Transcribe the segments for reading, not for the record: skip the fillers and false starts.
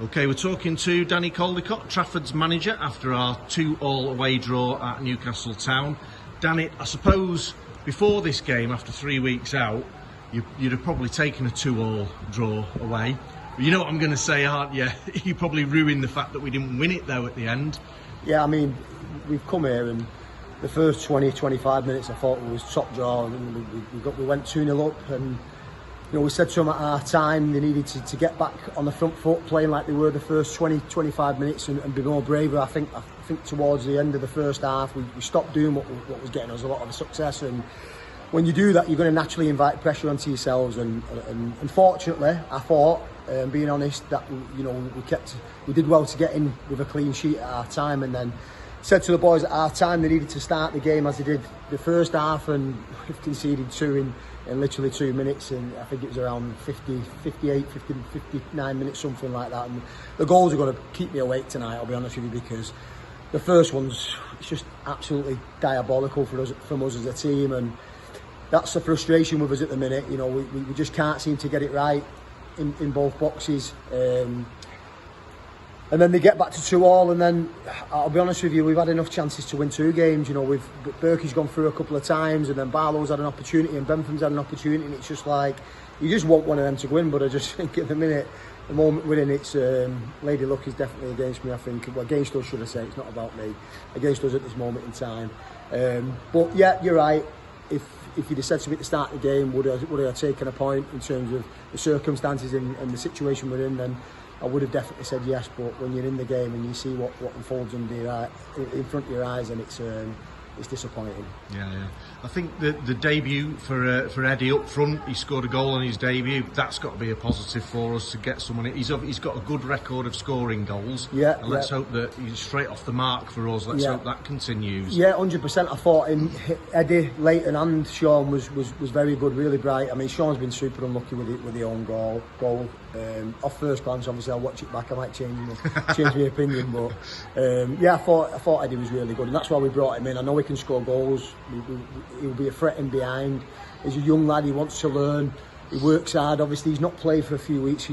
Okay, we're talking to Danny Caldecott, Trafford's manager, after our 2-2 away draw at Newcastle Town. Danny, I suppose before this game, after 3 weeks out, you'd have probably taken a 2-2 draw away. But you know what I'm going to say, aren't you? You probably ruined the fact that we didn't win it, though, at the end. Yeah, I mean, we've come here and the first 20-25 minutes I thought it was top draw, and we went 2-0 up, and we said to them at our time they needed to get back on the front foot, playing like they were the first 20-25 minutes and be more braver. I think towards the end of the first half we stopped doing what was getting us a lot of success, and when you do that you're going to naturally invite pressure onto yourselves, and unfortunately I thought, being honest, that we did well to get in with a clean sheet at our time, and then said to the boys at our time they needed to start the game as they did the first half, and we've conceded 2 in literally 2 minutes, and I think it was around 59 minutes, something like that. And the goals are going to keep me awake tonight, I'll be honest with you, because the first one's, it's just absolutely diabolical from us as a team, and that's the frustration with us at the minute. We just can't seem to get it right in both boxes. And then they get back to 2-2, and then I'll be honest with you, we've had enough chances to win 2 games. Berkey's gone through a couple of times, and then Barlow's had an opportunity, and Bentham's had an opportunity, and it's just like you just want one of them to win. But I just think at the minute, the moment we're in, it's Lady Luck is definitely against me. I think, well, against us, should I say? It's not about me. Against us at this moment in time. But yeah, you're right. If you'd have said to me at the start of the game, would I have taken a point in terms of the circumstances and the situation we're in, then I would have definitely said yes. But when you're in the game and you see what unfolds under your eye, in front of your eyes, and it's disappointing. Yeah. I think the debut for Eddie up front, he scored a goal on his debut. That's got to be a positive for us to get someone. He's got a good record of scoring goals. Yeah. And let's hope that he's straight off the mark for us. Let's hope that continues. Yeah, 100%. I thought Eddie, Leighton, and Sean was very good, really bright. I mean, Sean's been super unlucky with the own goal. Off first glance, obviously, I'll watch it back. I might change my opinion, but yeah, I thought Eddie was really good, and that's why we brought him in. I know he can score goals. He'll be a threat in behind. He's a young lad. He wants to learn. He works hard. Obviously, he's not played for a few weeks,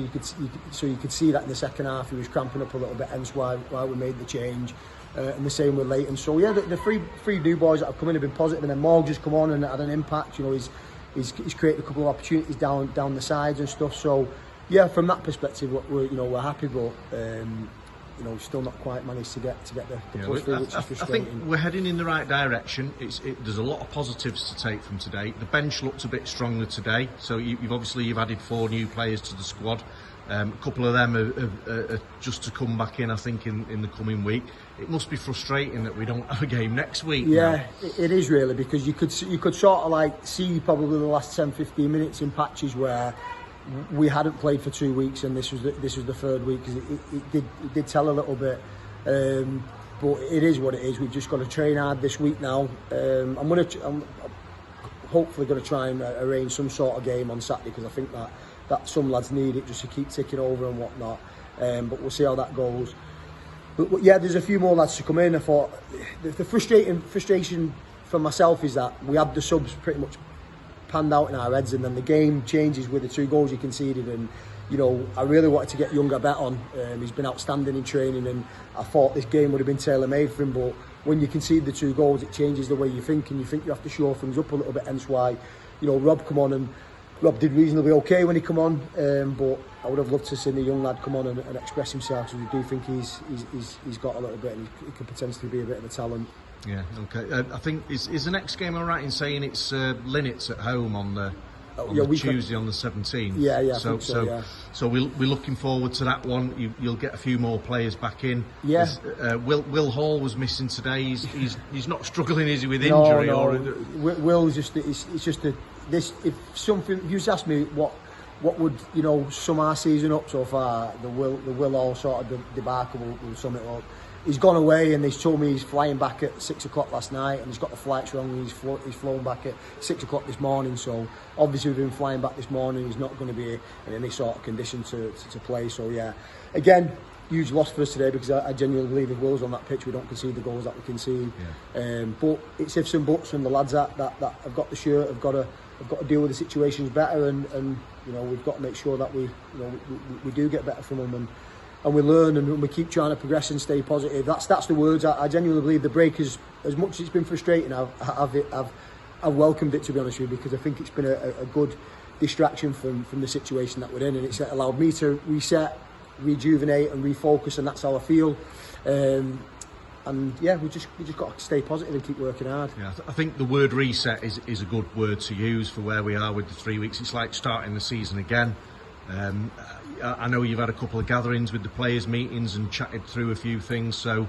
so you could see that in the second half he was cramping up a little bit. Hence why we made the change. And the same with Leighton. So yeah, the three new boys that have come in have been positive, and then Morg just come on and had an impact. He's created a couple of opportunities down the sides and stuff. So yeah, from that perspective, we're happy, but still not quite managed to get the push through, which is frustrating. I think we're heading in the right direction. There's a lot of positives to take from today. The bench looked a bit stronger today, so you've added 4 new players to the squad. A couple of them are just to come back in, I think, in the coming week. It must be frustrating that we don't have a game next week. Yeah, it is really, because you could sort of like see probably the last 10-15 minutes in patches where we hadn't played for 2 weeks, and this was the 3rd week, because it did tell a little bit. But it is what it is. We've just got to train hard this week now. I'm hopefully going to try and arrange some sort of game on Saturday, because I think that some lads need it just to keep ticking over and whatnot. But we'll see how that goes. But yeah, there's a few more lads to come in. I thought the frustration for myself is that we had the subs pretty much panned out in our heads, and then the game changes with the 2 goals you conceded. And I really wanted to get Younger bet on. He's been outstanding in training, and I thought this game would have been tailor-made for him. But when you concede the 2 goals, it changes the way you think, and you think you have to shore things up a little bit. Hence why Rob come on, and Rob did reasonably okay when he come on. But I would have loved to see the young lad come on and express himself. So we do think he's got a little bit, and he could potentially be a bit of a talent. Yeah, okay. I think is the next game all right in saying it's Linnets at home on the Tuesday on the 17th? Yeah. So we're looking forward to that one. You'll get a few more players back in. Yeah. Will Hall was missing today. He's not struggling, is he, with injury? No. Will's just this. If you just asked me what would sum our season up so far, the Will Hall sort of debacle will sum it up. He's gone away, and he's told me he's flying back at 6 o'clock last night, and he's got the flights wrong. He's flown back at 6 o'clock this morning. So obviously with him flying back this morning, he's not going to be in any sort of condition to play. So yeah, again, huge loss for us today, because I genuinely believe if Will's on that pitch, we don't concede the goals that we concede. Yeah. But it's ifs and buts from the lads that have got the shirt, have got to deal with the situations better, and we've got to make sure that we do get better from them. And we learn and we keep trying to progress and stay positive. That's the words. I genuinely believe the break is, as much as it's been frustrating, I've welcomed it, to be honest with you, because I think it's been a good distraction from the situation that we're in, and it's allowed me to reset, rejuvenate and refocus, and that's how I feel. And yeah, we just got to stay positive and keep working hard. Yeah, I think the word reset is a good word to use for where we are with the 3 weeks. It's like starting the season again. I know you've had a couple of gatherings with the players, meetings, and chatted through a few things. So,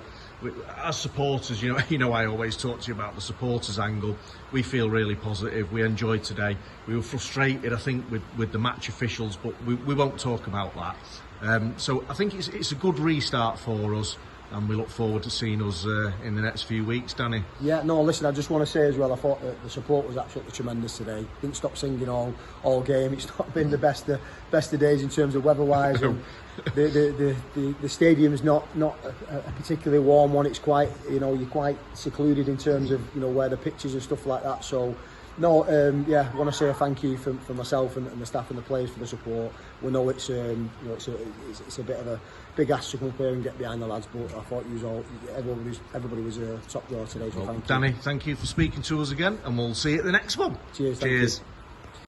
as supporters, you know, I always talk to you about the supporters angle. We feel really positive. We enjoyed today. We were frustrated, I think, with the match officials, but we won't talk about that. So I think it's a good restart for us, and we look forward to seeing us in the next few weeks, Danny. Yeah, no, listen, I just want to say as well, I thought that the support was absolutely tremendous today. Didn't stop singing all game. It's not been the best of days in terms of weather-wise, and the stadium is not a particularly warm one. It's quite, you're quite secluded in terms of where the pitches and stuff like that. So no, yeah, I want to say a thank you for myself and the staff and the players for the support. We know it's a bit of a big ask to come up here and get behind the lads, but I thought everybody was top drawer today. So thank you. Danny, thank you for speaking to us again, and we'll see you at the next one. Cheers. Cheers.